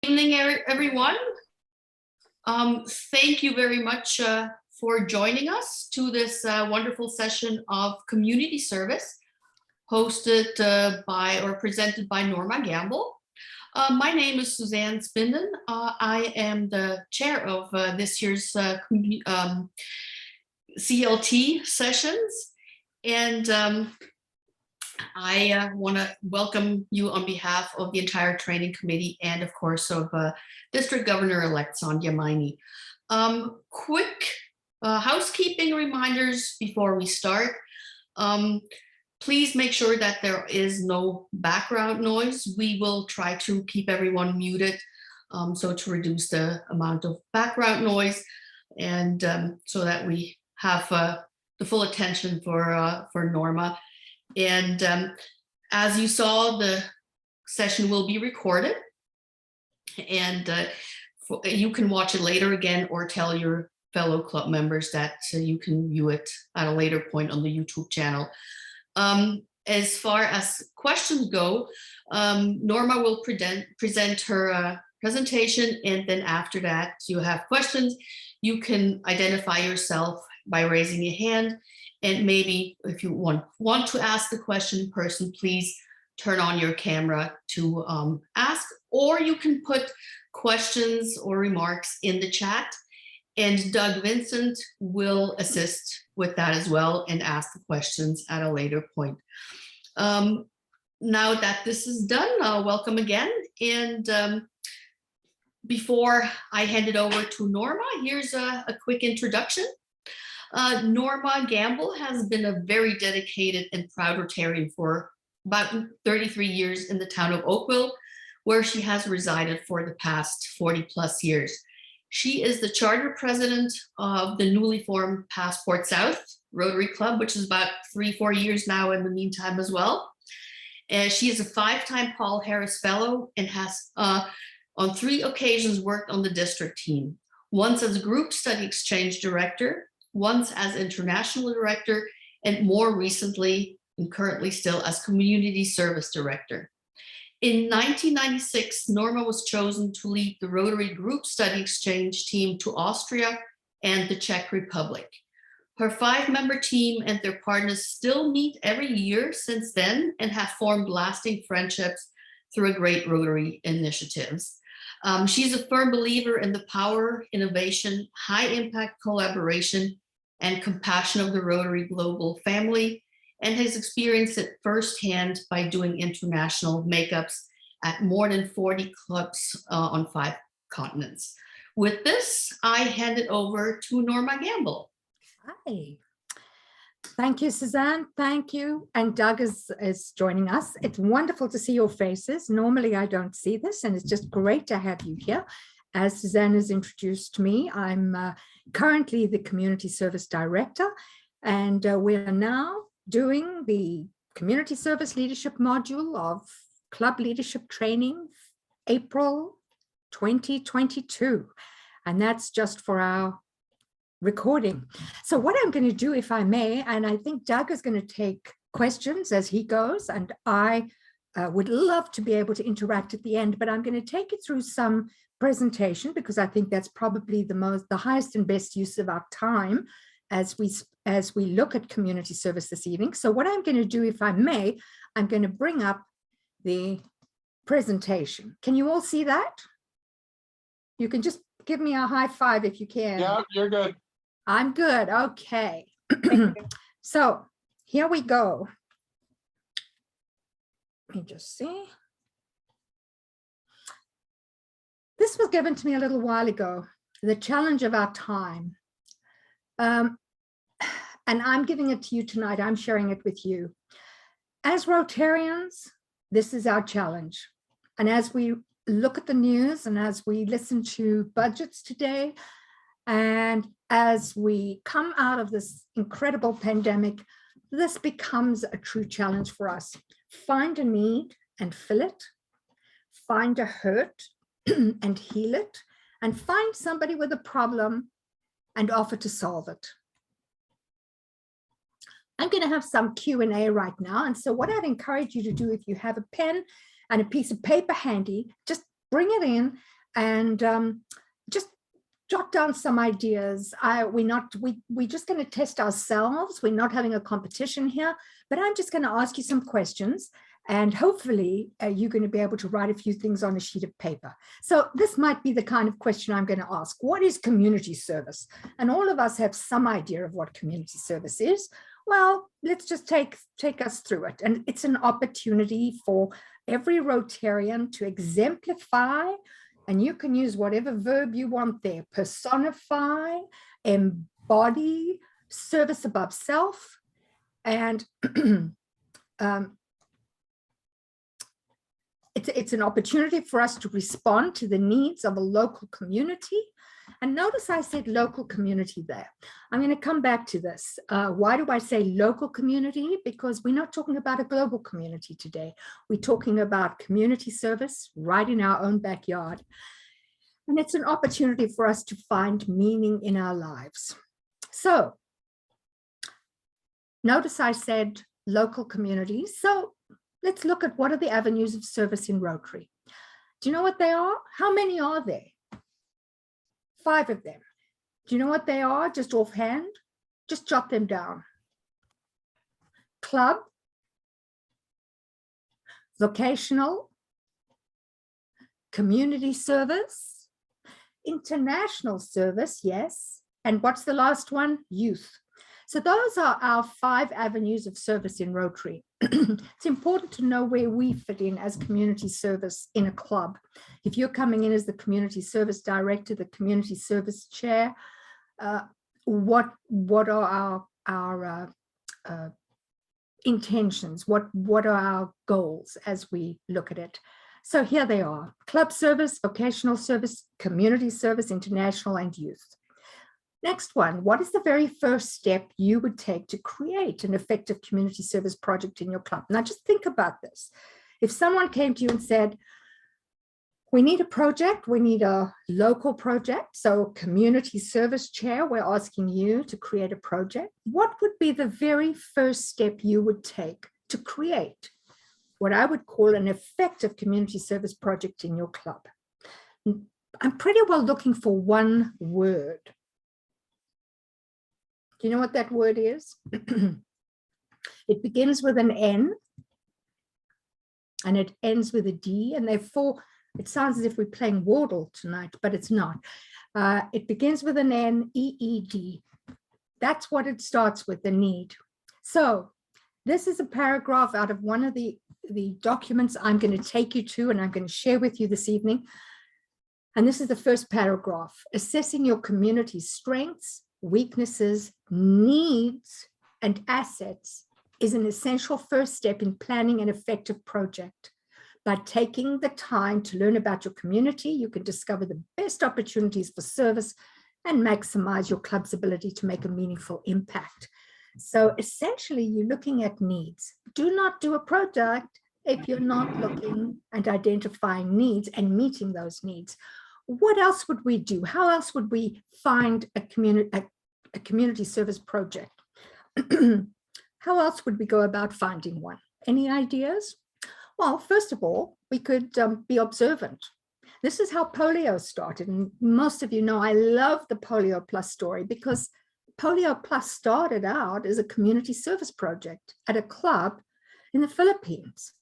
Evening, everyone. Thank you very much for joining us to this wonderful session of community service hosted by or presented by Norma Gamble. My name is Suzanne Spinden. I am the chair of this year's CLT sessions, and I want to welcome you on behalf of the entire training committee and, of course, of District Governor-elect Sonia Miney. Quick housekeeping reminders before we start. Please make sure that there is no background noise. We will try to keep everyone muted, so to reduce the amount of background noise, and so that we have the full attention for Norma. And as you saw, the session will be recorded, and you can watch it later again or tell your fellow club members that you can view it at a later point on the YouTube channel. As far as questions go, Norma will present her presentation, and then after that you have questions. You can identify yourself by raising your hand. And maybe if you want to ask the question in person, please turn on your camera to ask, or you can put questions or remarks in the chat, and Doug Vincent will assist with that as well and ask the questions at a later point. Now that this is done, welcome again. And before I hand it over to Norma, here's a quick introduction. Norma Gamble has been a very dedicated and proud Rotarian for about 33 years in the town of Oakville, where she has resided for the past 40+ years. She is the charter president of the newly formed Passport South Rotary Club, which is about 3-4 years now in the meantime as well. And she is a 5-time Paul Harris Fellow and has on 3 occasions worked on the district team, once as group study exchange director, once as international director, and more recently and currently still as community service director. In 1996, Norma was chosen to lead the Rotary group study exchange team to Austria and the Czech Republic. Her 5-member team and their partners still meet every year since then and have formed lasting friendships through a great Rotary initiatives. She's a firm believer in the power, innovation, high impact collaboration, and compassion of the Rotary global family, and has experienced it firsthand by doing international makeups at more than 40 clubs on 5 continents. With this, I hand it over to Norma Gamble. Hi. Thank you, Suzanne. Thank you. And Doug is joining us. It's wonderful to see your faces. Normally, I don't see this, and it's just great to have you here. As Suzanne has introduced me, I'm currently the Community Service Director, and we are now doing the Community Service Leadership module of Club Leadership Training, April 2022, and that's just for our recording. So what I'm going to do, if I may, and I think Doug is going to take questions as he goes, and I would love to be able to interact at the end, but I'm going to take it through some presentation because I think that's probably the highest and best use of our time as we look at community service this evening. So what I'm going to do, if I may, I'm going to bring up the presentation. Can you all see that? You can just give me a high five if you can. Yeah, you're good. I'm good. Okay. So here we go. Let me just see. This was given to me a little while ago, the challenge of our time. And I'm giving it to you tonight. I'm sharing it with you. As Rotarians, this is our challenge. And as we look at the news and as we listen to budgets today, and as we come out of this incredible pandemic, this becomes a true challenge for us. Find a need and fill it. Find a hurt and heal it, and find somebody with a problem and offer to solve it. I'm going to have some Q&A right now. And so what I'd encourage you to do, if you have a pen and a piece of paper handy, just bring it in and just jot down some ideas. We're just going to test ourselves. We're not having a competition here, but I'm just going to ask you some questions, and hopefully you're going to be able to write a few things on a sheet of paper. So this might be the kind of question I'm going to ask. What is community service? And all of us have some idea of what community service is. Well, let's just take us through it. And it's an opportunity for every Rotarian to exemplify, and you can use whatever verb you want there: personify, embody, service above self, and it's an opportunity for us to respond to the needs of a local community. And notice I said local community there. I'm going to come back to this. Why do I say local community? Because we're not talking about a global community today. We're talking about community service right in our own backyard. And it's an opportunity for us to find meaning in our lives. So notice I said local community. So let's look at what are the avenues of service in Rotary. Do you know what they are? How many are there? 5 of them. Do you know what they are? Just offhand? Just jot them down. Club, vocational, community service, international service, yes. And what's the last one? Youth. So those are our 5 avenues of service in Rotary. It's important to know where we fit in as community service in a club. If you're coming in as the community service director, the community service chair, what are our intentions? What are our goals as we look at it? So here they are: club service, vocational service, community service, international, and youth. Next one, what is the very first step you would take to create an effective community service project in your club? Now just think about this. If someone came to you and said, we need a project, we need a local project, so community service chair, we're asking you to create a project, what would be the very first step you would take to create what I would call an effective community service project in your club? I'm pretty well looking for one word. Do you know what that word is? It begins with an N and it ends with a D, and therefore it sounds as if we're playing Wordle tonight, but it's not. It begins with an N, E-E-D. That's what it starts with, the need. So this is a paragraph out of one of the documents I'm going to take you to and I'm going to share with you this evening. And this is the first paragraph: assessing your community's strengths, weaknesses, needs, and assets is an essential first step in planning an effective project. By taking the time to learn about your community, you can discover the best opportunities for service and maximize your club's ability to make a meaningful impact. So essentially, you're looking at needs. Do not do a project if you're not looking and identifying needs and meeting those needs. What else would we do? How else would we find a community service project? How else would we go about finding one? Any ideas? Well, first of all, we could be observant. This is how polio started. And most of you know I love the Polio Plus story, because Polio Plus started out as a community service project at a club in the Philippines.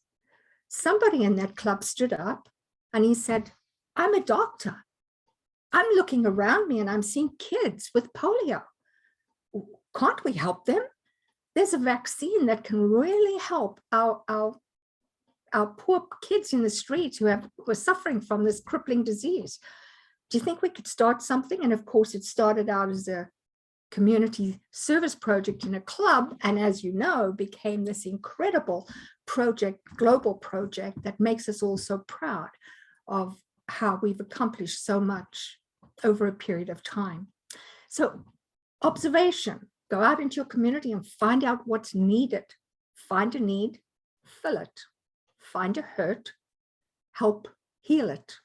Somebody in that club stood up and he said, I'm a doctor. I'm looking around me and I'm seeing kids with polio. Can't we help them? There's a vaccine that can really help our poor kids in the streets who are suffering from this crippling disease. Do you think we could start something? And of course, it started out as a community service project in a club, and as you know, became this incredible project, global project that makes us all so proud of how we've accomplished so much over a period of time. So observation, go out into your community and find out what's needed. Find a need, fill it. Find a hurt, help heal it.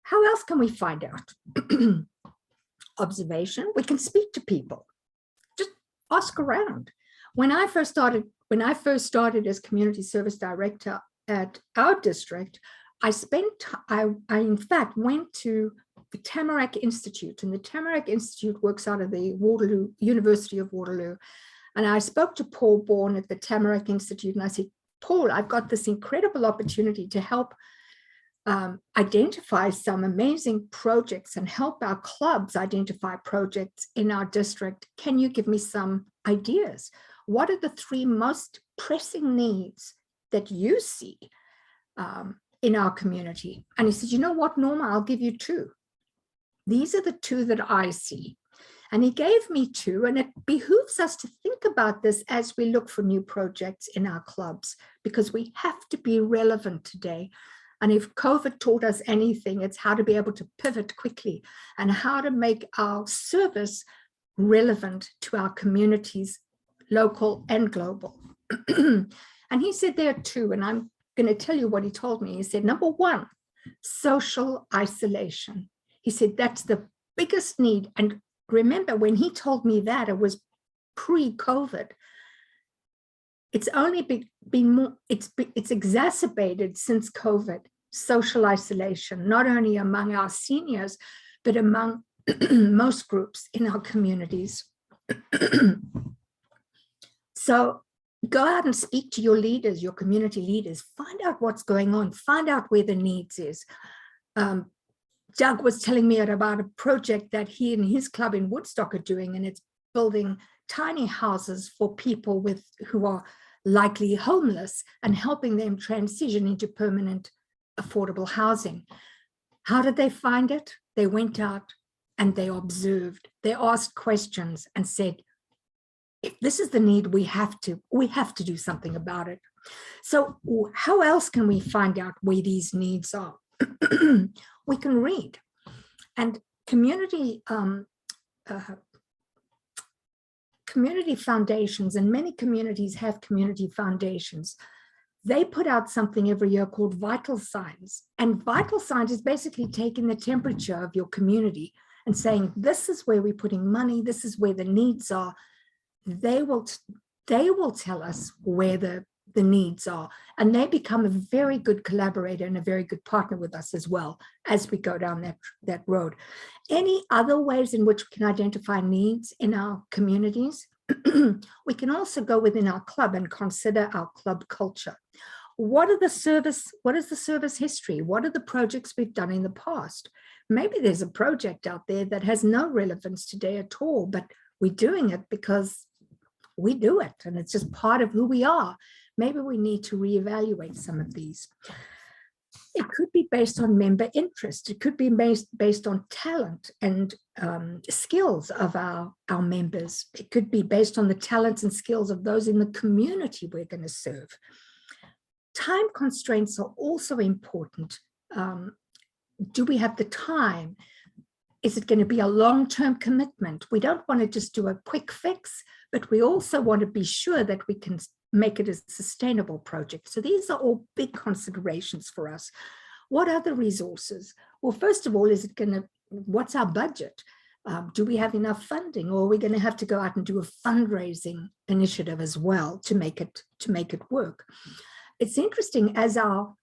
How else can we find out? Observation, we can speak to people. Just ask around. When I first started as community service director at our district, I in fact went to the Tamarack Institute, and the Tamarack Institute works out of the University of Waterloo. And I spoke to Paul Bourne at the Tamarack Institute, and I said, Paul, I've got this incredible opportunity to help identify some amazing projects and help our clubs identify projects in our district. Can you give me some ideas? What are the 3 most pressing needs that you see in our community? And he said, you know what, Norma, I'll give you 2. These are the 2 that I see. And he gave me 2, and it behooves us to think about this as we look for new projects in our clubs, because we have to be relevant today. And if COVID taught us anything, it's how to be able to pivot quickly and how to make our service relevant to our communities, local and global. And he said there are 2, and I'm going to tell you what he told me. He said, number 1, social isolation. He said, that's the biggest need. And remember, when he told me that, it was pre-COVID. It's only been more, it's exacerbated since COVID, social isolation, not only among our seniors, but among most groups in our communities. So go out and speak to your leaders, your community leaders, find out what's going on, find out where the needs is. Doug was telling me about a project that he and his club in Woodstock are doing, and it's building tiny houses for people who are likely homeless and helping them transition into permanent affordable housing. How did they find it? They went out and they observed, they asked questions and said, if this is the need, we have to do something about it. So how else can we find out where these needs are? We can read. And community foundations, and many communities have community foundations. They put out something every year called Vital Signs. And Vital Signs is basically taking the temperature of your community and saying, this is where we're putting money, this is where the needs are. They will tell us where the needs are, and they become a very good collaborator and a very good partner with us as well as we go down that road. Any other ways in which we can identify needs in our communities? We can also go within our club and consider our club culture. What is the service history? What are the projects we've done in the past? Maybe there's a project out there that has no relevance today at all, but we're doing it because we do it and it's just part of who we are. Maybe we need to reevaluate some of these. It could be based on member interest. It could be based on talent and skills of our members. It could be based on the talents and skills of those in the community we're going to serve. Time constraints are also important. Do we have the time? Is it going to be a long-term commitment? We don't want to just do a quick fix, but we also want to be sure that we can make it a sustainable project. So these are all big considerations for us. What are the resources? Well, first of all, what's our budget? Do we have enough funding, or are we going to have to go out and do a fundraising initiative as well to make it work? It's interesting, as our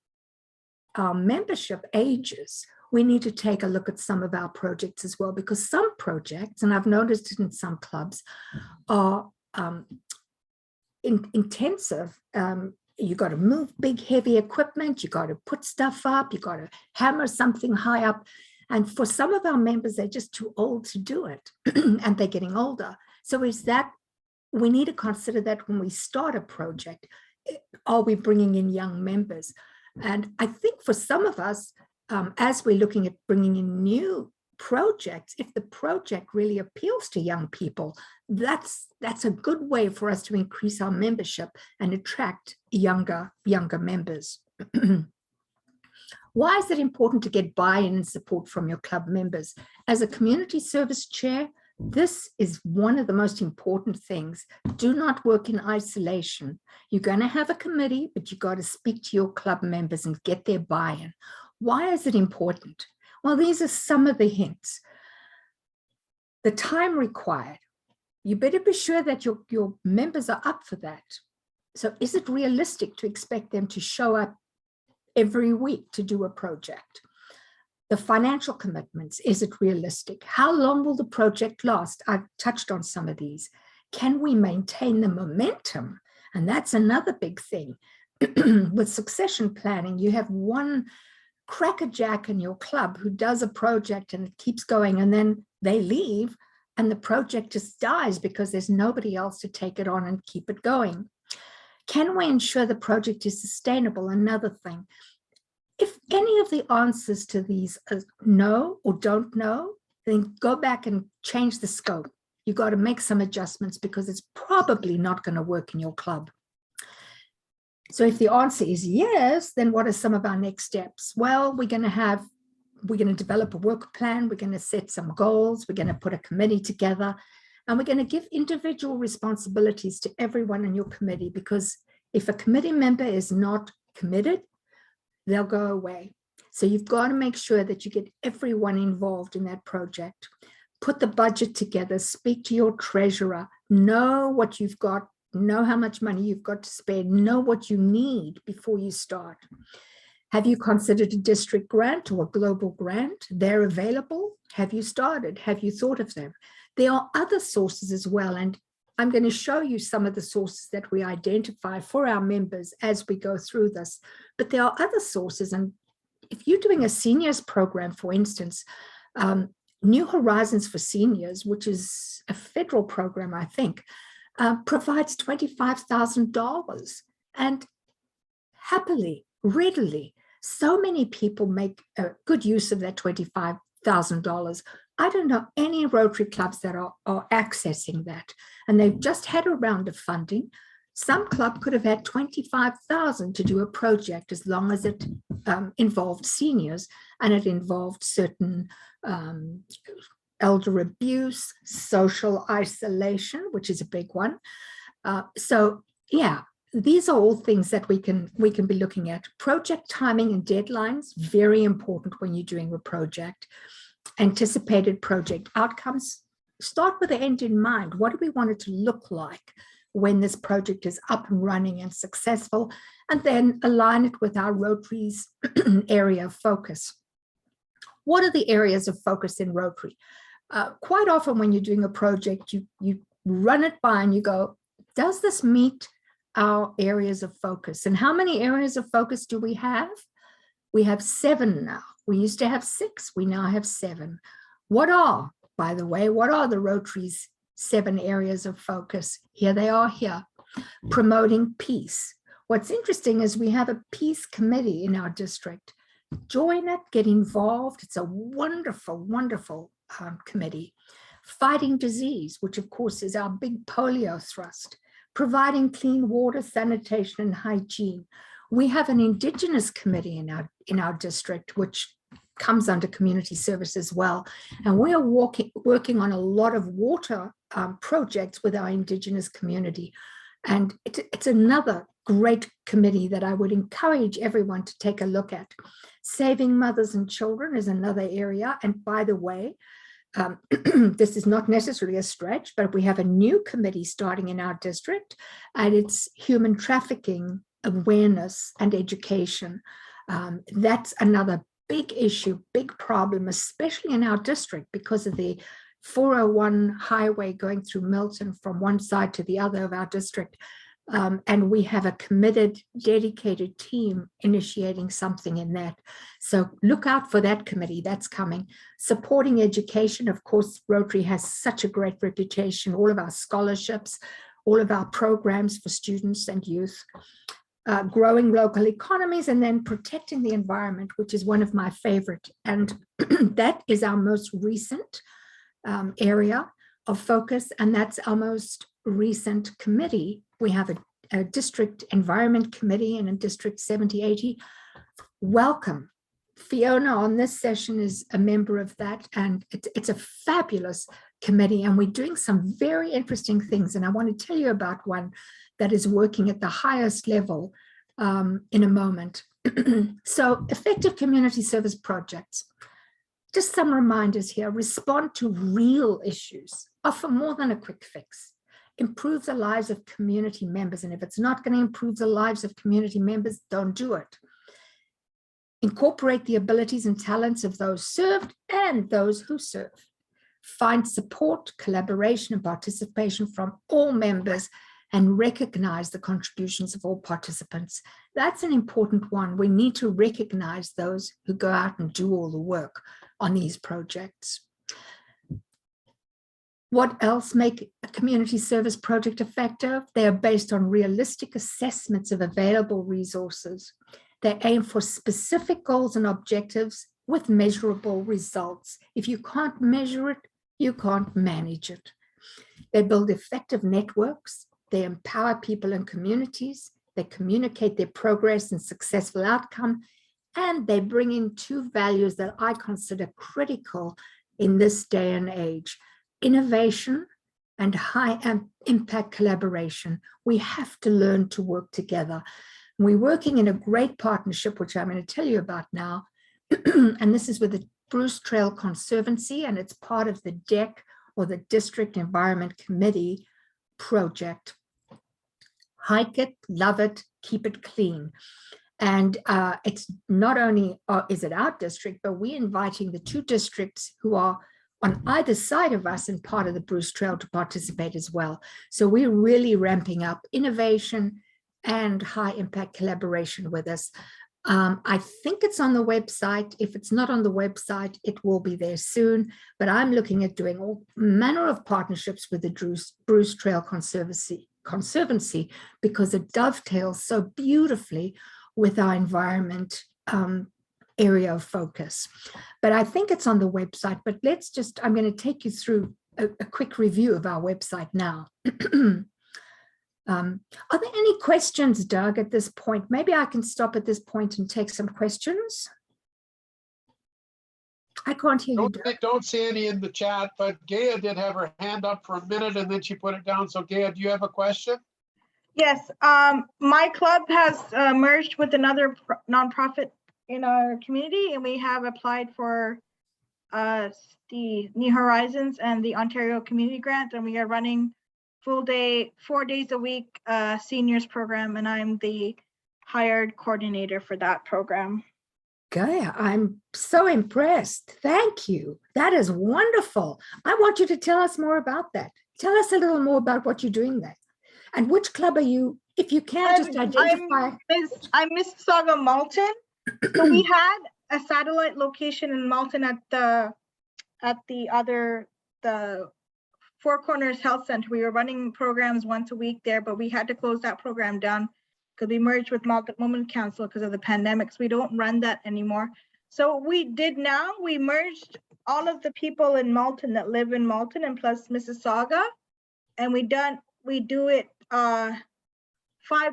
membership ages, we need to take a look at some of our projects as well, because some projects, and I've noticed it in some clubs, are intensive. You got to move big, heavy equipment. You got to put stuff up. You got to hammer something high up. And for some of our members, they're just too old to do it, and they're getting older. So we need to consider that when we start a project. Are we bringing in young members? And I think for some of us, as we're looking at bringing in new projects, if the project really appeals to young people, that's a good way for us to increase our membership and attract younger members. Why is it important to get buy-in and support from your club members? As a community service chair, this is one of the most important things. Do not work in isolation. You're going to have a committee, but you got to speak to your club members and get their buy-in. Why is it important? Well, these are some of the hints. The time required. You better be sure that your members are up for that. So is it realistic to expect them to show up every week to do a project. The financial commitments, is it realistic? How long will the project last? I've touched on some of these. Can we maintain the momentum? And that's another big thing. With succession planning, you have one crackerjack in your club who does a project and it keeps going, and then they leave and the project just dies because there's nobody else to take it on and keep it going. Can we ensure the project is sustainable? Another thing. If any of the answers to these are no or don't know, then go back and change the scope. You got to make some adjustments because it's probably not going to work in your club. So if the answer is yes, then what are some of our next steps? Well, we're going to develop a work plan. We're going to set some goals. We're going to put a committee together, and we're going to give individual responsibilities to everyone in your committee, because if a committee member is not committed, they'll go away. So you've got to make sure that you get everyone involved in that project. Put the budget together, speak to your treasurer, know what you've got, know how much money you've got to spend, know what you need before you start. Have you considered a district grant or a global grant? They're available. Have you started? Have you thought of them? There are other sources as well, and I'm going to show you some of the sources that we identify for our members as we go through this. But there are other sources, and if you're doing a seniors program, for instance, New Horizons for Seniors, which is a federal program, I think, provides $25,000, and happily, readily, so many people make good use of that $25,000. I don't know any Rotary clubs that are accessing that, and they've just had a round of funding. Some club could have had $25,000 to do a project, as long as it involved seniors and it involved certain elder abuse, social isolation, which is a big one. So yeah, these are all things that we can be looking at. Project timing and deadlines, very important when you're doing a project. Anticipated project outcomes, start with the end in mind. What do we want it to look like when this project is up and running and successful? And then align it with our Rotary's area of focus. What are the areas of focus in Rotary? Quite often when you're doing a project, you run it by and you go, does this meet our areas of focus? And how many areas of focus do we have? We have 7 now. We used to have 6. We now have 7. By the way, what are the Rotary's 7 areas of focus? Here they are here. Promoting peace. What's interesting is we have a peace committee in our district. Join it, get involved. It's a wonderful, wonderful committee. Fighting disease, which of course is our big polio thrust. Providing clean water, sanitation, and hygiene. We have an Indigenous committee in our district, which comes under community service as well. And we are working on a lot of water projects with our Indigenous community. And it's another great committee that I would encourage everyone to take a look at. Saving mothers and children is another area. And by the way, this is not necessarily a stretch, but we have a new committee starting in our district, and it's human trafficking awareness and education. That's another big issue, big problem, especially in our district because of the 401 highway going through Milton from one side to the other of our district. And we have a committed, dedicated team initiating something in that. So look out for that committee, that's coming. Supporting education, of course, Rotary has such a great reputation, all of our scholarships, all of our programs for students and youth. Growing local economies, and then protecting the environment, which is one of my favorite. And that is our most recent area of focus, and that's our most recent committee. We have a district environment committee and a district 7080. Welcome. Fiona on this session is a member of that, and it's a fabulous committee, and we're doing some very interesting things. And I want to tell you about one that is working at the highest level in a moment. So effective community service projects. Just some reminders here. Respond to real issues. Offer more than a quick fix. Improve the lives of community members. And if it's not going to improve the lives of community members, don't do it. Incorporate the abilities and talents of those served and those who serve. Find support, collaboration, and participation from all members, and recognize the contributions of all participants. That's an important one. We need to recognize those who go out and do all the work on these projects. What else make a community service project effective? They are based on realistic assessments of available resources. They aim for specific goals and objectives with measurable results. If you can't measure it, you can't manage it. They build effective networks. They empower people and communities. They communicate their progress and successful outcome. And they bring in two values that I consider critical in this day and age: innovation and high impact collaboration. We have to learn to work together. We're working in a great partnership, which I'm going to tell you about now. And this is with the Bruce Trail Conservancy, and it's part of the DEC, or the District Environment Committee project. Hike it, love it, keep it clean. And it's not only is it our district, but we're inviting the two districts who are on either side of us and part of the Bruce Trail to participate as well. So we're really ramping up innovation and high impact collaboration with us. I think it's on the website. If it's not on the website, it will be there soon. But I'm looking at doing all manner of partnerships with the Bruce Trail Conservancy because it dovetails so beautifully with our environment area of focus. But I think it's on the website. But I'm going to take you through a quick review of our website now. Are there any questions, Doug, at this point? Maybe I can stop at this point and take some questions. I can't hear you, Doug. Don't see any in the chat, but Gaia did have her hand up for a minute and then she put it down. So Gaia, do you have a question? Yes, my club has merged with another nonprofit in our community, and we have applied for the New Horizons and the Ontario Community Grant, and we are running full day, 4 days a week seniors program, and I'm the hired coordinator for that program. Gaia, I'm so impressed. Thank you. That is wonderful. I want you to tell us more about that. Tell us a little more about what you're doing there. And which club are you, if you can just identify. I'm Mississauga Malton. So we had a satellite location in Malton at the Four Corners Health Center. We were running programs once a week there, but we had to close that program down because we merged with Malton Women Council because of the pandemic. So we don't run that anymore. So we merged all of the people in Malton that live in Malton and plus Mississauga, and we do it 5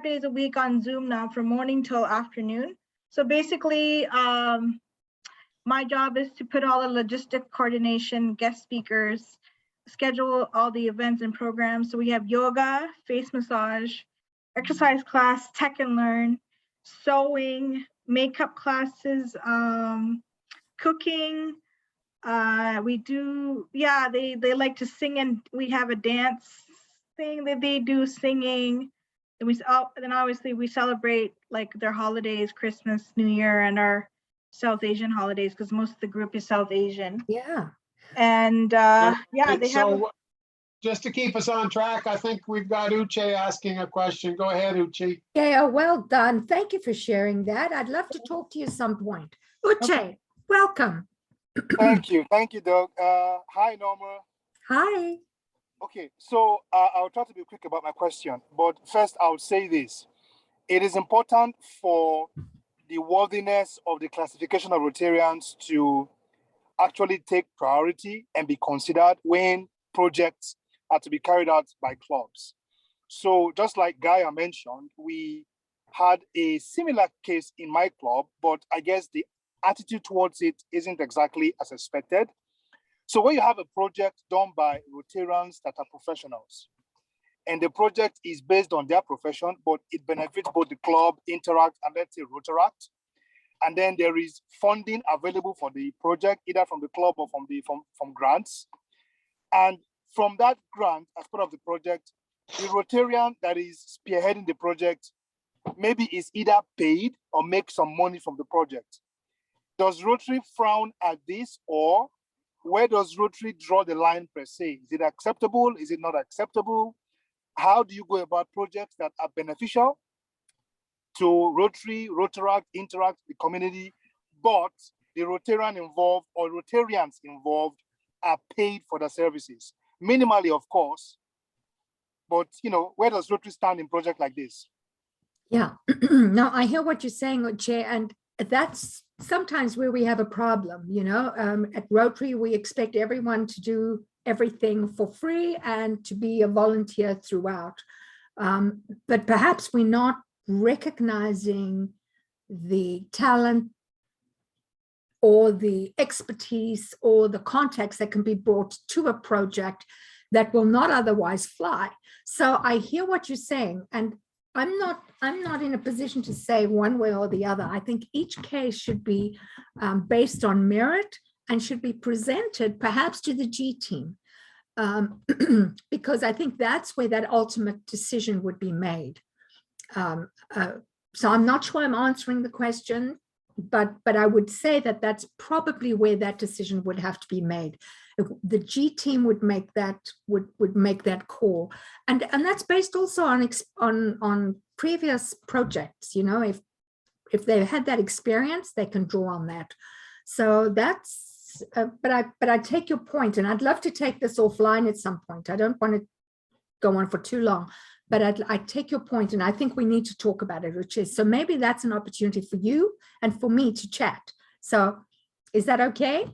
days a week on Zoom now from morning till afternoon. So basically, my job is to put all the logistic coordination, guest speakers, schedule all the events and programs. So we have yoga, face massage, exercise class, tech and learn, sewing, makeup classes, cooking. We do, yeah, they like to sing, and we have a dance thing that they do singing. And then obviously we celebrate like their holidays, Christmas, New Year, and our South Asian holidays because most of the group is South Asian. Yeah. And yeah, they have. Just to keep us on track, I think we've got Uche asking a question. Go ahead, Uche. Yeah, well done. Thank you for sharing that. I'd love to talk to you some point. Uche, welcome. Thank you, Doug. Hi, Norma. Hi. Okay, so I'll try to be quick about my question, but first I'll say this. It is important for the worthiness of the classification of Rotarians to actually take priority and be considered when projects are to be carried out by clubs. So just like Gaia mentioned, we had a similar case in my club, but I guess the attitude towards it isn't exactly as expected. So when you have a project done by Rotarians that are professionals, and the project is based on their profession, but it benefits both the club, Interact, and let's say Rotaract, and then there is funding available for the project, either from the club or from grants. And from that grant, as part of the project, the Rotarian that is spearheading the project maybe is either paid or makes some money from the project. does Rotary frown at this, or where does Rotary draw the line per se? Is it acceptable? Is it not acceptable? How do you go about projects that are beneficial to Rotary, Rotaract, Interact, the community, but the Rotarian involved or Rotarians involved are paid for the services? Minimally, of course, but where does Rotary stand in projects like this? Yeah, no, I hear what you're saying, Chair, and that's sometimes where we have a problem, at Rotary, we expect everyone to do everything for free and to be a volunteer throughout. But perhaps we're not recognizing the talent or the expertise or the contacts that can be brought to a project that will not otherwise fly. So I hear what you're saying, and I'm not in a position to say one way or the other. I think each case should be based on merit and should be presented perhaps to the G team, because I think that's where that ultimate decision would be made. So I'm not sure I'm answering the question, but I would say that that's probably where that decision would have to be made. The G team would make that call, and that's based also on previous projects. If they've had that experience, they can draw on that. So that's. But I take your point, and I'd love to take this offline at some point. I don't want to go on for too long, but I take your point, and I think we need to talk about it, Uche. So maybe that's an opportunity for you and for me to chat. So is that okay?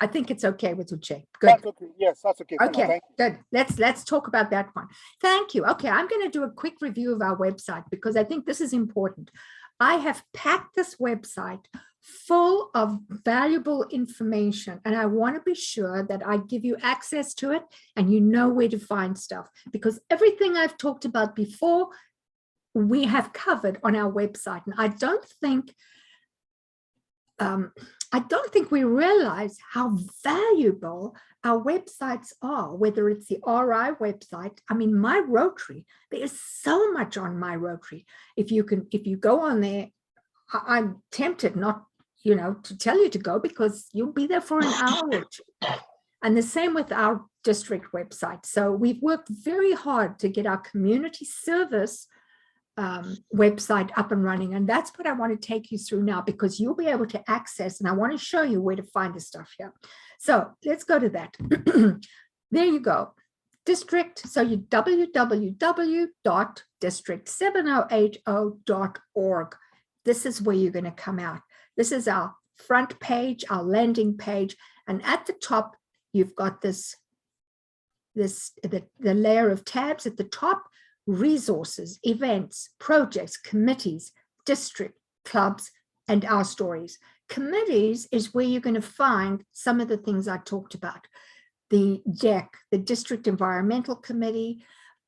I think it's okay with Uche. Good. That's okay. Yes, that's okay. Okay, good. Let's talk about that one. Thank you. Okay, I'm going to do a quick review of our website because I think this is important. I have packed this website full of valuable information, and I want to be sure that I give you access to it and you know where to find stuff, because everything I've talked about before, we have covered on our website. And I don't think we realize how valuable our websites are, whether it's the RI website. I mean, my Rotary, there is so much on my Rotary. If you go on there, I'm tempted not, to tell you to go, because you'll be there for an hour or two. And the same with our district website. So we've worked very hard to get our community service website up and running. And that's what I want to take you through now, because you'll be able to access, and I want to show you where to find the stuff here. So let's go to that. There you go. District. So you www.district7080.org. This is where you're going to come out. This is our front page, our landing page. And at the top, you've got the layer of tabs at the top: resources, events, projects, committees, district, clubs, and our stories. Committees is where you're going to find some of the things I talked about. The DEC, the District Environmental Committee,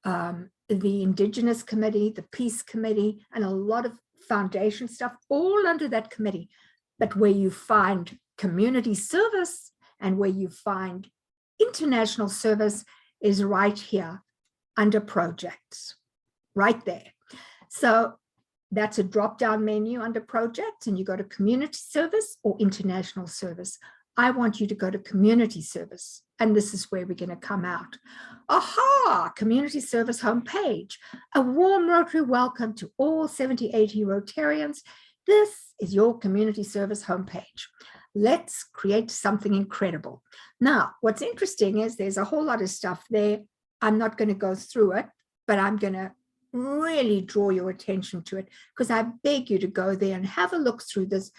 the Indigenous Committee, the Peace Committee, and a lot of foundation stuff, all under that committee. But where you find community service and where you find international service is right here under projects, right there. So that's a drop-down menu under projects, and you go to community service or international service. I want you to go to community service, and this is where we're going to come out. Aha, community service homepage. A warm Rotary welcome to all 7080 Rotarians. This is your community service homepage. Let's create something incredible. Now, what's interesting is there's a whole lot of stuff there. I'm not going to go through it, but I'm going to really draw your attention to it, because I beg you to go there and have a look through this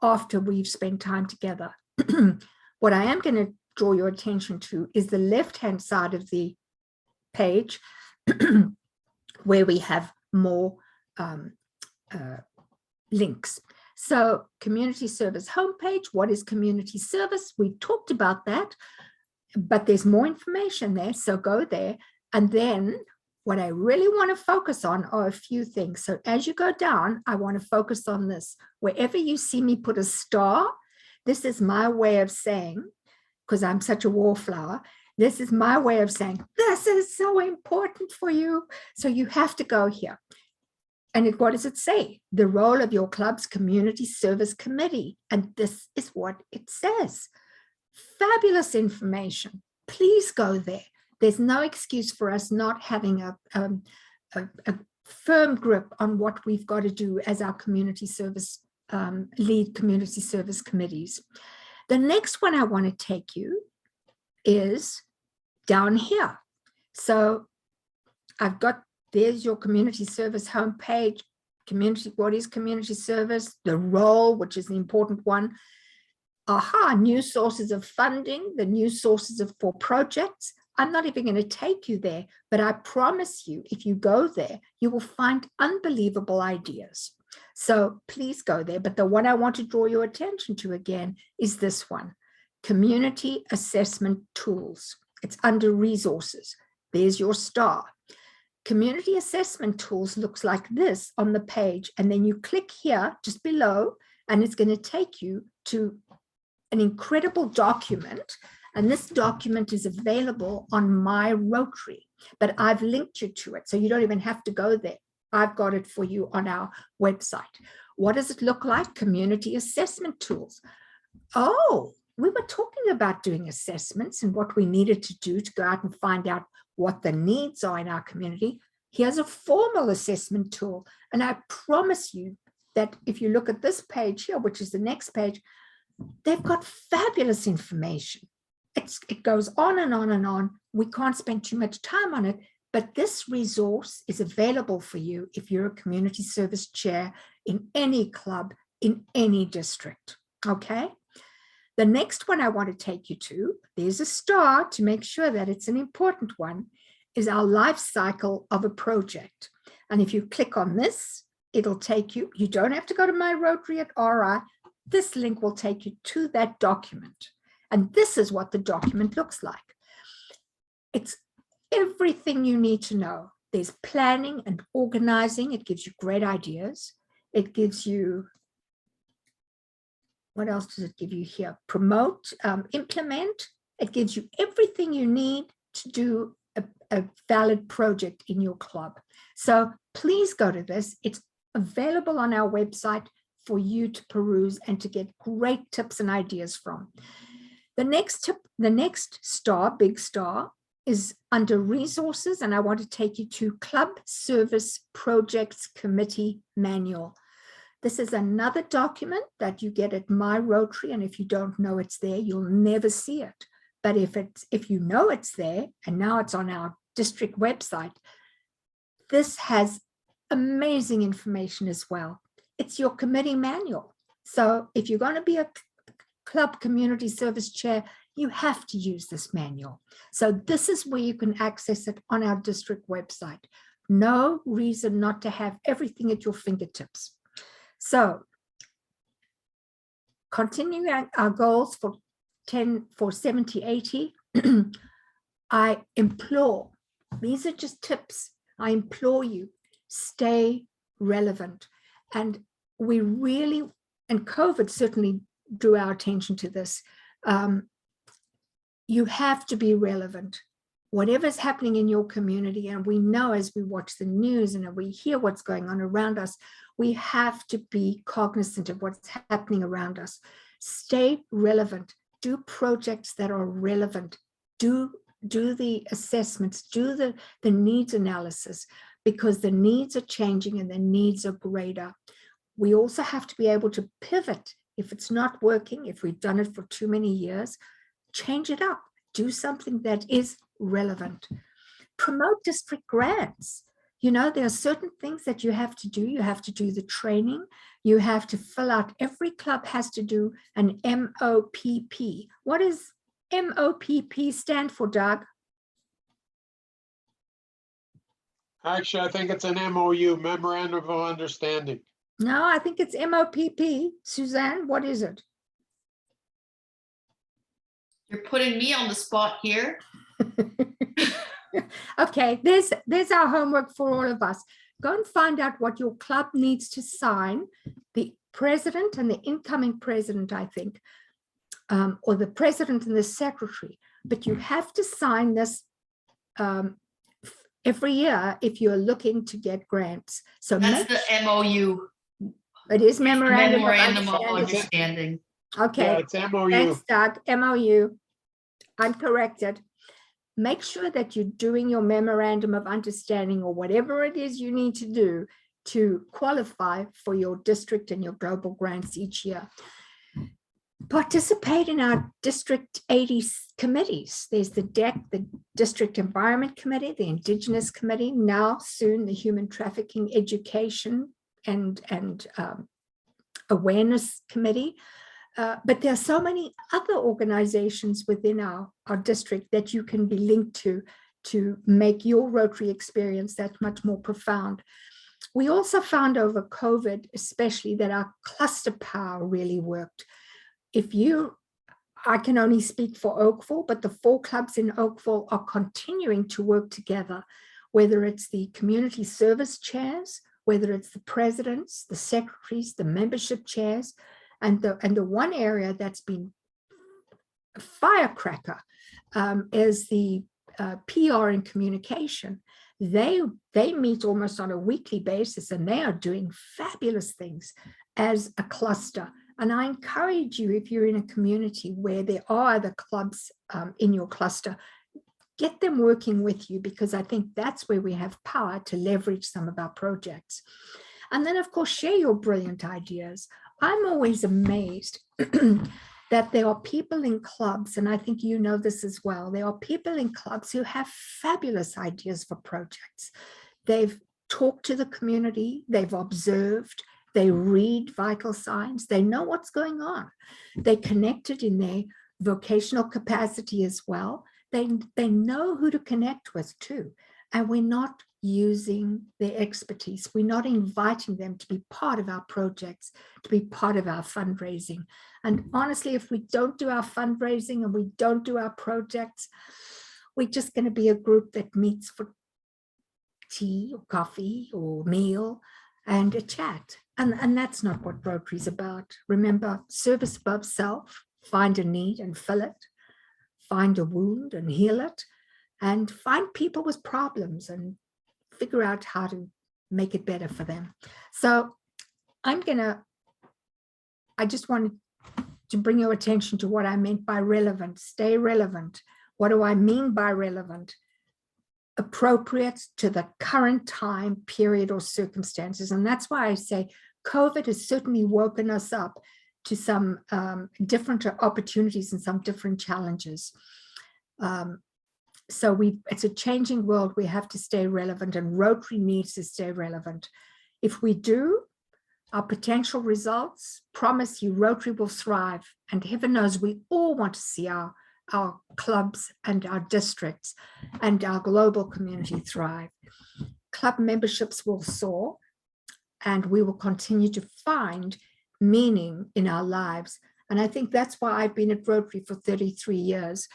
after we've spent time together. What I am going to draw your attention to is the left-hand side of the page where we have more links. So community service homepage, what is community service? We talked about that, but there's more information there. So go there. And then what I really want to focus on are a few things. So as you go down, I want to focus on this. Wherever you see me put a star, this is my way of saying, because I'm such a wallflower, this is my way of saying, this is so important for you. So you have to go here. what does it say? The role of your club's community service committee. And this is what it says. Fabulous information. Please go there. There's no excuse for us not having a firm grip on what we've got to do as our community service, lead community service committees. The next one I want to take you is down here. So I've got, there's your community service homepage, what is community service, the role, which is the important one. Aha, new sources of funding, the new sources for projects. I'm not even going to take you there, but I promise you, if you go there, you will find unbelievable ideas. So please go there. But the one I want to draw your attention to again is this one, community assessment tools. It's under resources. There's your star. Community assessment tools looks like this on the page. And then you click here just below, and it's going to take you to an incredible document. And this document is available on my Rotary, but I've linked you to it. So you don't even have to go there. I've got it for you on our website. What does it look like? Community assessment tools. Oh, we were talking about doing assessments and what we needed to do to go out and find out what the needs are in our community. Here's a formal assessment tool. And I promise you that if you look at this page here, which is the next page, they've got fabulous information. It goes on and on and on. We can't spend too much time on it, but this resource is available for you if you're a community service chair in any club, in any district, okay? The next one I want to take you to, there's a star to make sure that it's an important one, is our life cycle of a project. And if you click on this, it'll take you, you don't have to go to my Rotary at RI, this link will take you to that document. And this is what the document looks like. It's everything you need to know. There's planning and organizing. It gives you great ideas. It gives you, what else does it give you here? Promote, implement. It gives you everything you need to do a valid project in your club. So please go to this. It's available on our website for you to peruse and to get great tips and ideas from. The next tip, the next star, big star, is under resources, and I want to take you to Club Service Projects Committee Manual. This is another document that you get at my Rotary, and if you don't know it's there, you'll never see it. But if you know it's there, and now it's on our district website, this has amazing information as well. It's your committee manual. So if you're going to be a club community service chair, you have to use this manual. So this is where you can access it on our district website. No reason not to have everything at your fingertips. So continuing our goals for 70-80, I implore, these are just tips. I implore you, stay relevant. And we really, and COVID certainly drew our attention to this. You have to be relevant. Whatever's happening in your community, and we know as we watch the news and we hear what's going on around us, we have to be cognizant of what's happening around us. Stay relevant. Do projects that are relevant. Do the assessments, do the needs analysis, because the needs are changing and the needs are greater. We also have to be able to pivot. If it's not working, if we've done it for too many years, change it up. Do something that is relevant. Promote district grants. You know, there are certain things that you have to do. You have to do the training. You have to fill out, every club has to do an MOPP. What does MOPP stand for, Doug? Actually, I think it's an MOU, Memorandum of Understanding. No, I think it's MOPP. Suzanne, what is it? You're putting me on the spot here. Okay, there's our homework for all of us. Go and find out what your club needs to sign. The president and the incoming president, I think, or the president and the secretary. But you have to sign this every year if you're looking to get grants. So That's the MOU, it is memorandum of Memorandum of understanding. Understanding. Yeah, Okay, it's MOU. thanks, Doug. MOU. I'm corrected. Make sure that you're doing your memorandum of understanding or whatever it is you need to do to qualify for your district and your global grants each year. Participate in our District 80 committees. There's the DEC, the District Environment Committee, the Indigenous Committee, now soon the Human Trafficking Education and Awareness Committee. But there are so many other organizations within our district that you can be linked to make your Rotary experience that much more profound. We also found over COVID, especially, that our cluster power really worked. I can only speak for Oakville, but the 4 clubs in Oakville are continuing to work together, whether it's the community service chairs, whether it's the presidents, the secretaries, the membership chairs, and the one area that's been a firecracker is the PR and communication. They meet almost on a weekly basis, and they are doing fabulous things as a cluster. And I encourage you, if you're in a community where there are other clubs in your cluster, get them working with you, because I think that's where we have power to leverage some of our projects. And then, of course, share your brilliant ideas. I'm always amazed that there are people in clubs, and I think you know this as well, there are people in clubs who have fabulous ideas for projects. They've talked to the community, they've observed, they read vital signs, they know what's going on. They connected in their vocational capacity as well. They know who to connect with too. And we're not using their expertise. We're not inviting them to be part of our projects, to be part of our fundraising. And honestly, if we don't do our fundraising and we don't do our projects, we're just going to be a group that meets for tea or coffee or meal and a chat. And that's not what Rotary is about. Remember, service above self, find a need and fill it, find a wound and heal it, and find people with problems and figure out how to make it better for them. So I just wanted to bring your attention to what I meant by relevant. Stay relevant. What do I mean by relevant? Appropriate to the current time, period, or circumstances. And that's why I say COVID has certainly woken us up to some different opportunities and some different challenges. So it's a changing world. We have to stay relevant, and Rotary needs to stay relevant. If we do, our potential results promise you Rotary will thrive. And heaven knows we all want to see our clubs and our districts and our global community thrive. Club memberships will soar, and we will continue to find meaning in our lives. And I think that's why I've been at Rotary for 33 years,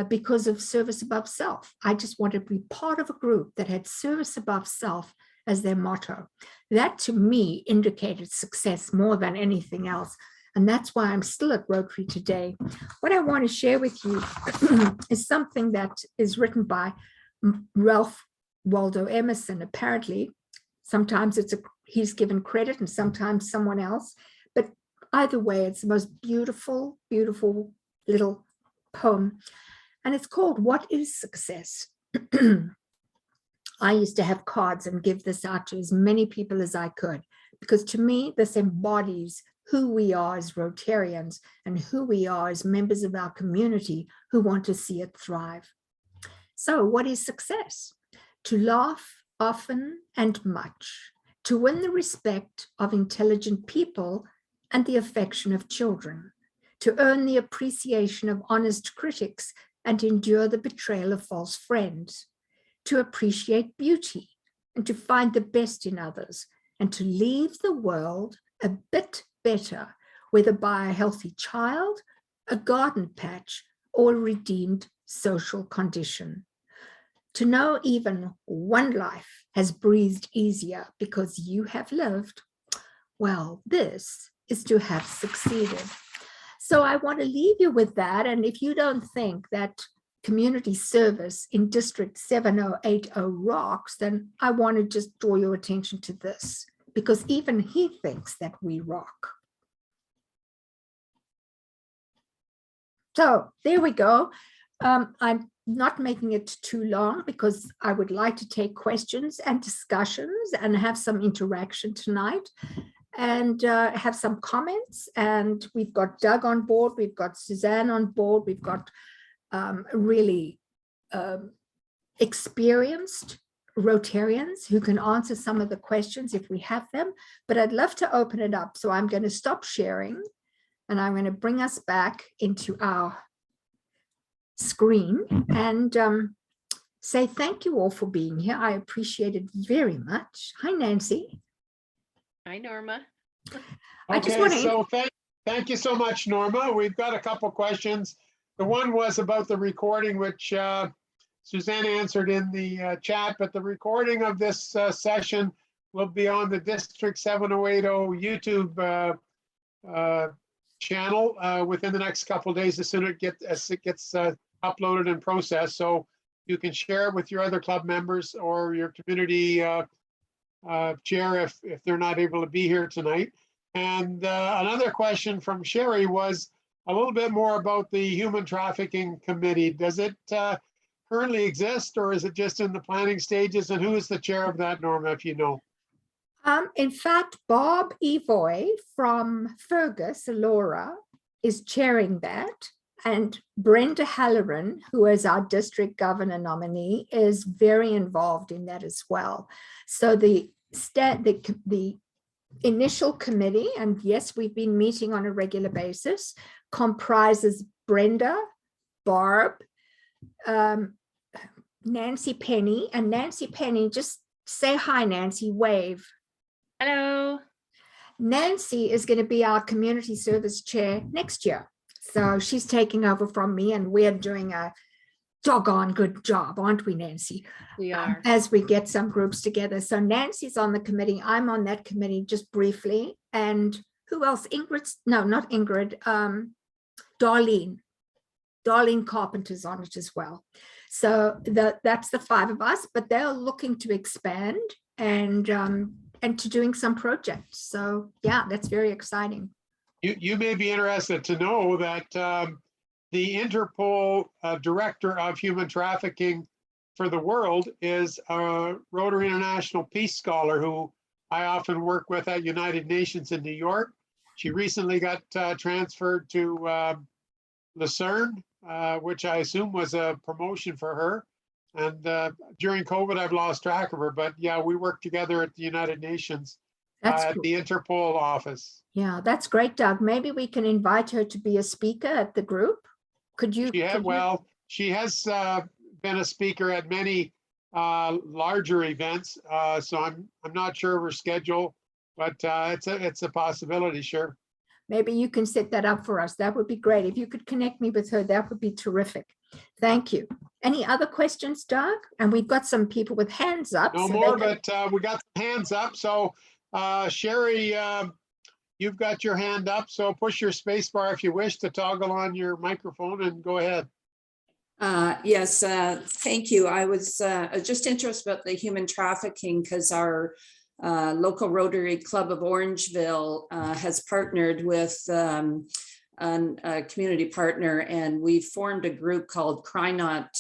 because of service above self. I just wanted to be part of a group that had service above self as their motto. That to me indicated success more than anything else. And that's why I'm still at Rotary today. What I want to share with you is something that is written by Ralph Waldo Emerson. Apparently, sometimes he's given credit and sometimes someone else. But either way, it's the most beautiful, beautiful little poem. And it's called What is Success? I used to have cards and give this out to as many people as I could, because to me, this embodies who we are as Rotarians and who we are as members of our community who want to see it thrive. So what is success? To laugh often and much, to win the respect of intelligent people and the affection of children, to earn the appreciation of honest critics and endure the betrayal of false friends, to appreciate beauty and to find the best in others, and to leave the world a bit better, whether by a healthy child, a garden patch, or a redeemed social condition. To know even one life has breathed easier because you have lived, well, this is to have succeeded. So I want to leave you with that. And if you don't think that community service in District 7080 rocks, then I want to just draw your attention to this, because even he thinks that we rock. So there we go. I'm not making it too long because I would like to take questions and discussions and have some interaction tonight, and have some comments. And we've got Doug on board, we've got Suzanne on board, we've got really experienced Rotarians who can answer some of the questions if we have them. But I'd love to open it up. So I'm going to stop sharing and I'm going to bring us back into our screen and say thank you all for being here. I appreciate it very much. Hi, Nancy. Hi, Norma. I just Okay, want to so thank you so much, Norma. We've got a couple questions. The one was about the recording, which Suzanne answered in the chat, but the recording of this session will be on the District 7080 YouTube channel within the next couple of days as soon as it gets uploaded and processed. So you can share it with your other club members or your community chair if they're not able to be here tonight. And another question from Sherry was a little bit more about the Human Trafficking Committee. Does it currently exist, or is it just in the planning stages? And who is the chair of that, Norma, if you know? in fact, Bob Evoy from Fergus, Laura, is chairing that. And Brenda Halloran, who is our district governor nominee, is very involved in that as well. So the initial committee, and yes, we've been meeting on a regular basis, comprises Brenda, Barb, Nancy Penny, and Nancy Penny, just say hi, Nancy, wave. Hello. Nancy is going to be our community service chair next year. So she's taking over from me, and we're doing a doggone good job, aren't we, Nancy? We are. As we get some groups together. So Nancy's on the committee. I'm on that committee just briefly. And who else? Ingrid? No, not Ingrid. Darlene. Darlene Carpenter's on it as well. So that's the five of us, but they're looking to expand and to doing some projects. So yeah, that's very exciting. You may be interested to know that the Interpol Director of Human Trafficking for the world is a Rotary International Peace Scholar who I often work with at United Nations in New York. She recently got transferred to Lucerne, which I assume was a promotion for her. And during COVID, I've lost track of her. But yeah, we work together at the United Nations at Cool. the Interpol office. Yeah, that's great, Doug. Maybe we can invite her to be a speaker at the group. Could you? She has been a speaker at many larger events. So I'm not sure of her schedule, but it's a possibility, sure. Maybe you can set that up for us. That would be great. If you could connect me with her, that would be terrific. Thank you. Any other questions, Doug? And we've got some people with hands up. No more, but we got hands up. So Sherry, you've got your hand up. So push your space bar if you wish to toggle on your microphone and go ahead. Yes, thank you. I was just interested about the human trafficking because our local Rotary Club of Orangeville has partnered with a community partner, and we formed a group called Cry Not,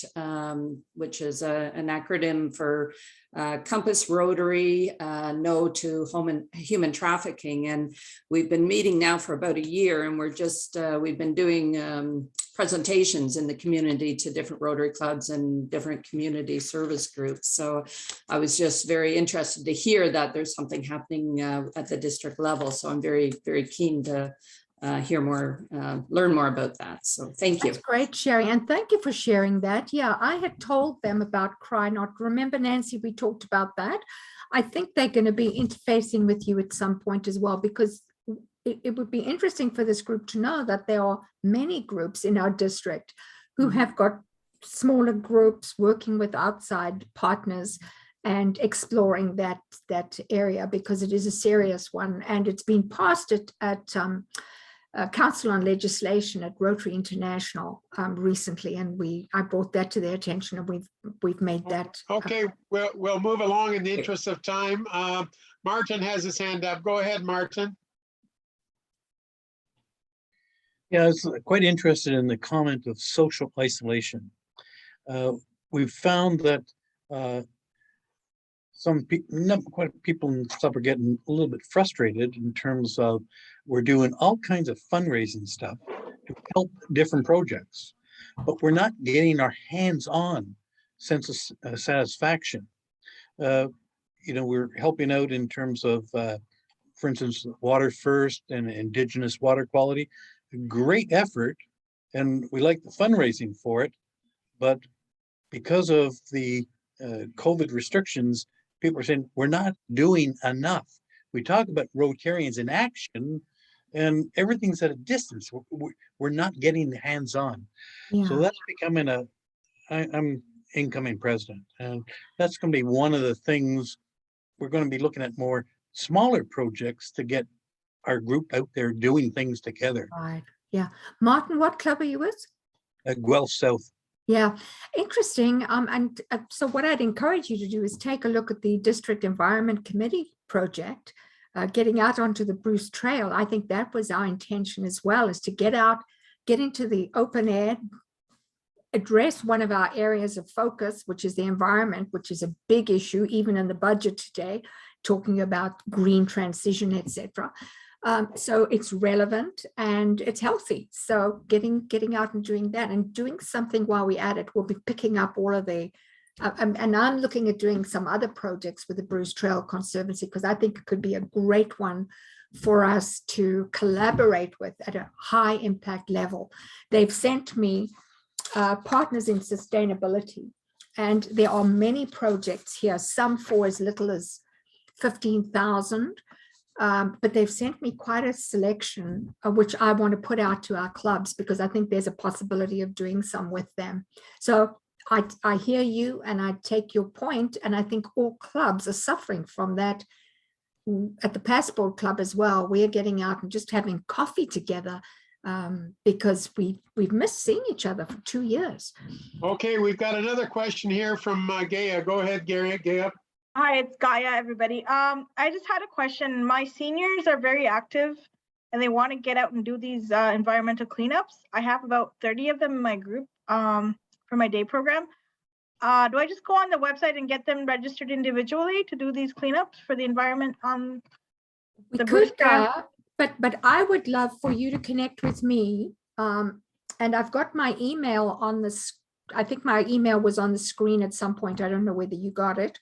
which is an acronym for Compass Rotary No to Human Trafficking. And we've been meeting now for about a year, and we've been doing presentations in the community to different Rotary clubs and different community service groups. So I was just very interested to hear that there's something happening at the district level. So I'm very, very keen to hear more, learn more about that. So thank you. That's great, Sherry. And thank you for sharing that. Yeah, I had told them about Cry Not. Remember, Nancy, we talked about that. I think they're going to be interfacing with you at some point as well, because it would be interesting for this group to know that there are many groups in our district who have got smaller groups working with outside partners and exploring that area, because it is a serious one. And it's been passed at Council on Legislation at Rotary International recently, and I brought that to their attention, and we've made that. Okay, we'll move along in the interest of time. Martin has his hand up. Go ahead, Martin. Yeah, I was quite interested in the comment of social isolation. We've found that some people, not quite people and stuff, are getting a little bit frustrated in terms of we're doing all kinds of fundraising stuff to help different projects, but we're not getting our hands-on sense of satisfaction. We're helping out in terms of, for instance, Water First and Indigenous water quality. Great effort, and we like the fundraising for it, but because of the COVID restrictions, people are saying we're not doing enough. We talk about Rotarians in action, and everything's at a distance. We're not getting hands-on. Yeah. So that's becoming I'm incoming president, and that's going to be one of the things we're going to be looking at, more smaller projects to get our group out there doing things together. Right. Yeah. Martin, what club are you with? At Guelph South. Yeah, interesting. So what I'd encourage you to do is take a look at the District Environment Committee project, getting out onto the Bruce Trail. I think that was our intention as well, is to get out, get into the open air, address one of our areas of focus, which is the environment, which is a big issue, even in the budget today, talking about green transition, etc. So it's relevant and it's healthy. So getting out and doing that, and doing something while we're at it. We'll be picking up all of the, and I'm looking at doing some other projects with the Bruce Trail Conservancy, because I think it could be a great one for us to collaborate with at a high impact level. They've sent me partners in sustainability, and there are many projects here, some for as little as 15,000. But they've sent me quite a selection, which I want to put out to our clubs, because I think there's a possibility of doing some with them. So I hear you, and I take your point, and I think all clubs are suffering from that. At the Passport Club as well, we're getting out and just having coffee together, because we've missed seeing each other for 2 years. Okay, we've got another question here from Gaia. Go ahead, Gaia. Hi, it's Gaia, everybody. I just had a question. My seniors are very active and they want to get out and do these environmental cleanups. I have about 30 of them in my group for my day program. Do I just go on the website and get them registered individually to do these cleanups for the environment on the Bruce Trail? But I would love for you to connect with me. And I've got my email on this. I think my email was on the screen at some point. I don't know whether you got it.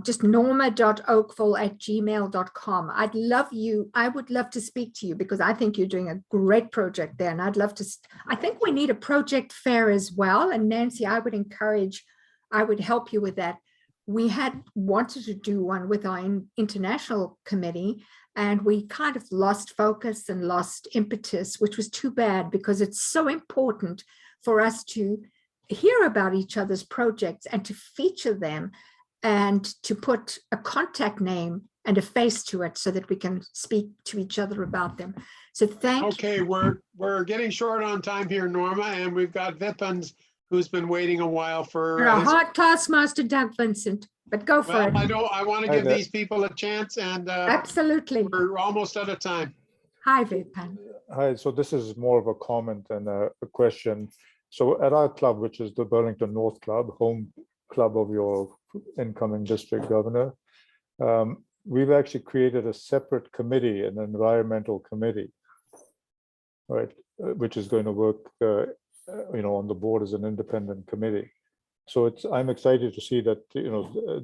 Just norma.oakville@gmail.com. I would love to speak to you, because I think you're doing a great project there. And I'd love to, I think we need a project fair as well. And Nancy, I would help you with that. We had wanted to do one with our international committee, and we kind of lost focus and lost impetus, which was too bad, because it's so important for us to hear about each other's projects and to feature them, and to put a contact name and a face to it, so that we can speak to each other about them. So thank you. Okay, we're getting short on time here, Norma, and we've got Vipins, who's been waiting a while for You're a hard taskmaster, Doug Vincent, but go for it. I want to give these people a chance, and Absolutely. we're almost out of time. Hi, Vipin. Hi, so this is more of a comment than a question. So at our club, which is the Burlington North Club, home club of your incoming district governor, we've actually created a separate committee, an environmental committee, right, which is going to work, on the board as an independent committee. So I'm excited to see that,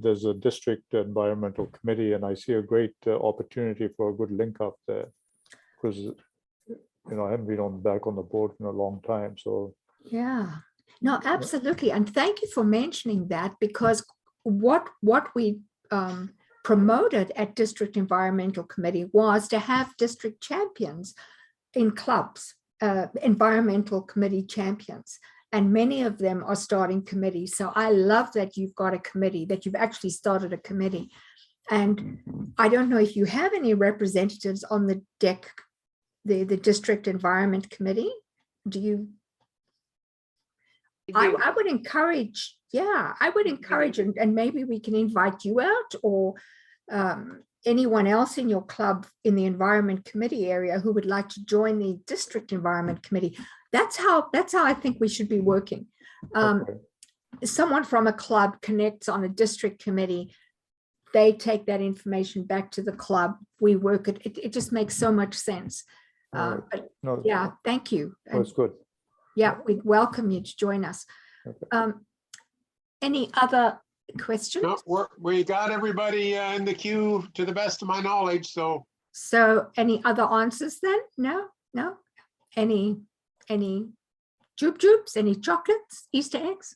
there's a district environmental committee, and I see a great opportunity for a good link up there, because, I haven't been back on the board in a long time. So yeah, no, absolutely. And thank you for mentioning that, because what we promoted at District Environmental Committee was to have district champions in clubs, environmental committee champions, and many of them are starting committees. So I love that you've got a committee, that you've actually started a committee. And I don't know if you have any representatives on the deck the district environment committee? Do you? I do. I would encourage, yeah, I would encourage, and maybe we can invite you out, or anyone else in your club in the environment committee area who would like to join the district environment committee. That's how I think we should be working. Okay. Someone from a club connects on a district committee, they take that information back to the club, we work it. It just makes so much sense. All right. But No, yeah, thank you. that's good. Yeah, we'd welcome you to join us. Okay. Any other questions? No, we got everybody in the queue to the best of my knowledge, so. So any other answers then? No. Any joops, any chocolates, Easter eggs?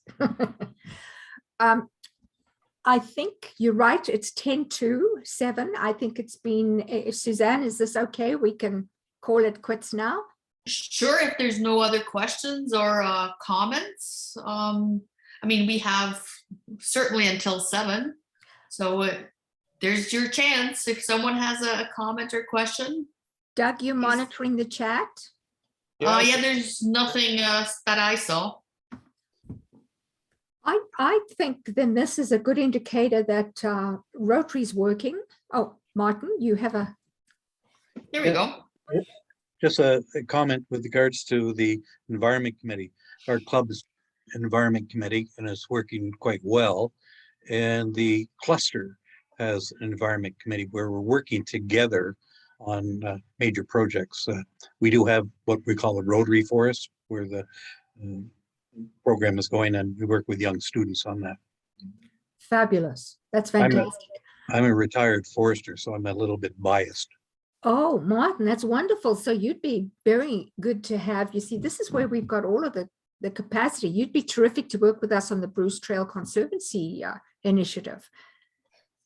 I think you're right. It's 10:07. I think it's been, Suzanne, is this okay? We can call it quits now? Sure, if there's no other questions or comments. I mean, we have certainly until 7. So there's your chance if someone has a comment or question. Doug, you monitoring the chat? Yeah, there's nothing that I saw. I think then this is a good indicator that Rotary's working. Oh, Martin, you have a. There we go. Just a comment with regards to the environment committee. Our club's environment committee, and it's working quite well. And the cluster has an environment committee where we're working together on major projects. We do have what we call a Rotary forest, where the program is going, and we work with young students on that. Fabulous. That's fantastic. I'm a retired forester, so I'm a little bit biased. Oh, Martin, that's wonderful. So you'd be very good to have. You see, this is where we've got all of the capacity. You'd be terrific to work with us on the Bruce Trail Conservancy initiative,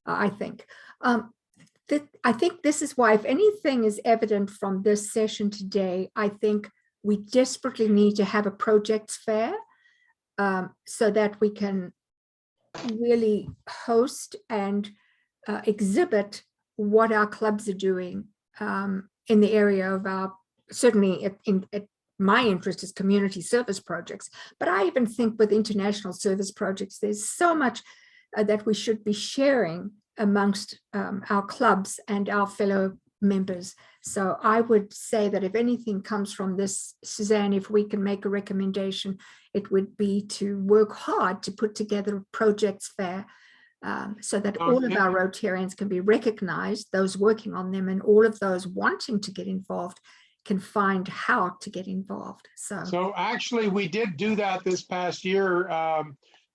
I think. I think this is why, if anything is evident from this session today, I think we desperately need to have a projects fair so that we can really host and exhibit what our clubs are doing in the area of our, certainly my interest is community service projects, but I even think with international service projects, there's so much that we should be sharing amongst our clubs and our fellow members. So I would say that if anything comes from this, Suzanne, if we can make a recommendation, it would be to work hard to put together a projects fair so that all of our Rotarians can be recognized, those working on them, and all of those wanting to get involved can find how to get involved. So actually, we did do that this past year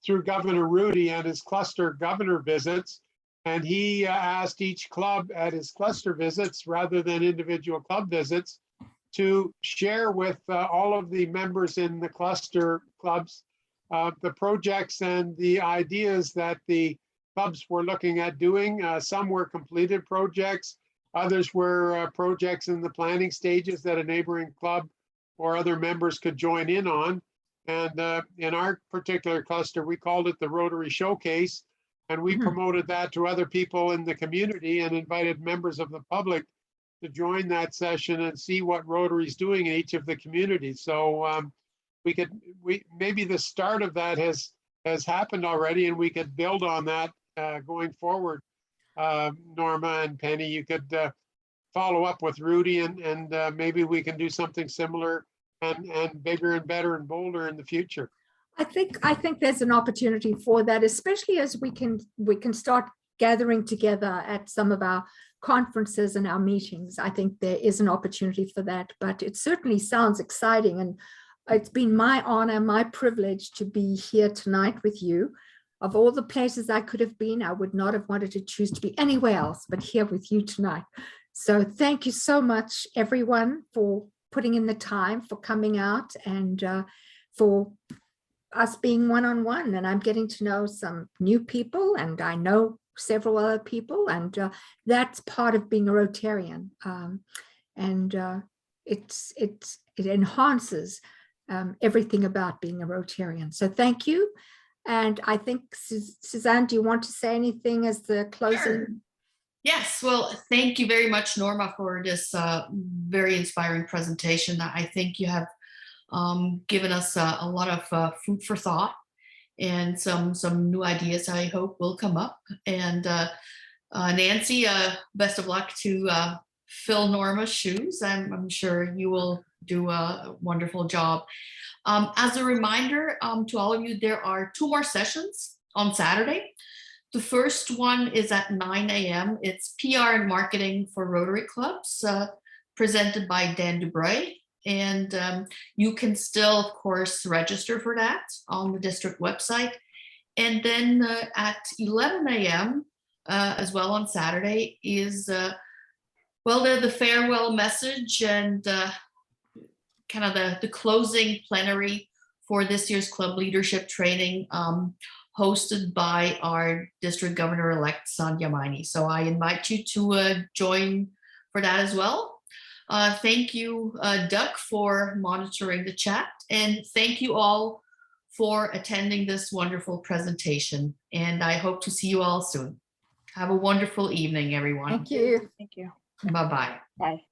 through Governor Rudy and his cluster governor visits. And he asked each club at his cluster visits, rather than individual club visits, to share with all of the members in the cluster clubs the projects and the ideas that the clubs were looking at doing. Some were completed projects, others were projects in the planning stages that a neighboring club or other members could join in on. And in our particular cluster, we called it the Rotary Showcase. And we promoted that to other people in the community and invited members of the public to join that session and see what Rotary's doing in each of the communities. So maybe the start of that has happened already, and we could build on that going forward. Norma and Penny, you could follow up with Rudy, and maybe we can do something similar and bigger and better and bolder in the future. I think there's an opportunity for that, especially as we can start gathering together at some of our conferences and our meetings. I think there is an opportunity for that, but it certainly sounds exciting. And it's been my honor, my privilege to be here tonight with you. Of all the places I could have been, I would not have wanted to choose to be anywhere else but here with you tonight. So thank you so much, everyone, for putting in the time, for coming out, and for us being one-on-one. And I'm getting to know some new people, and I know several other people, and that's part of being a Rotarian. It enhances everything about being a Rotarian. So thank you. And I think, Suzanne, do you want to say anything as the closing? Yes, well, thank you very much, Norma, for this very inspiring presentation. I think you have given us a lot of food for thought and some new ideas I hope will come up. And Nancy, best of luck to fill Norma's shoes. I'm sure you will do a wonderful job. As a reminder to all of you, there are 2 more sessions on Saturday. The first one is at 9 a.m. It's PR and Marketing for Rotary Clubs, presented by Dan Dubray. And you can still, of course, register for that on the district website. And then at 11 a.m. As well on Saturday is, well, the farewell message and kind of the closing plenary for this year's club leadership training, hosted by our district governor-elect, Sandhya Maini. So I invite you to join for that as well. Thank you, Doug, for monitoring the chat. And thank you all for attending this wonderful presentation. And I hope to see you all soon. Have a wonderful evening, everyone. Thank you. Thank you. Bye-bye. Bye.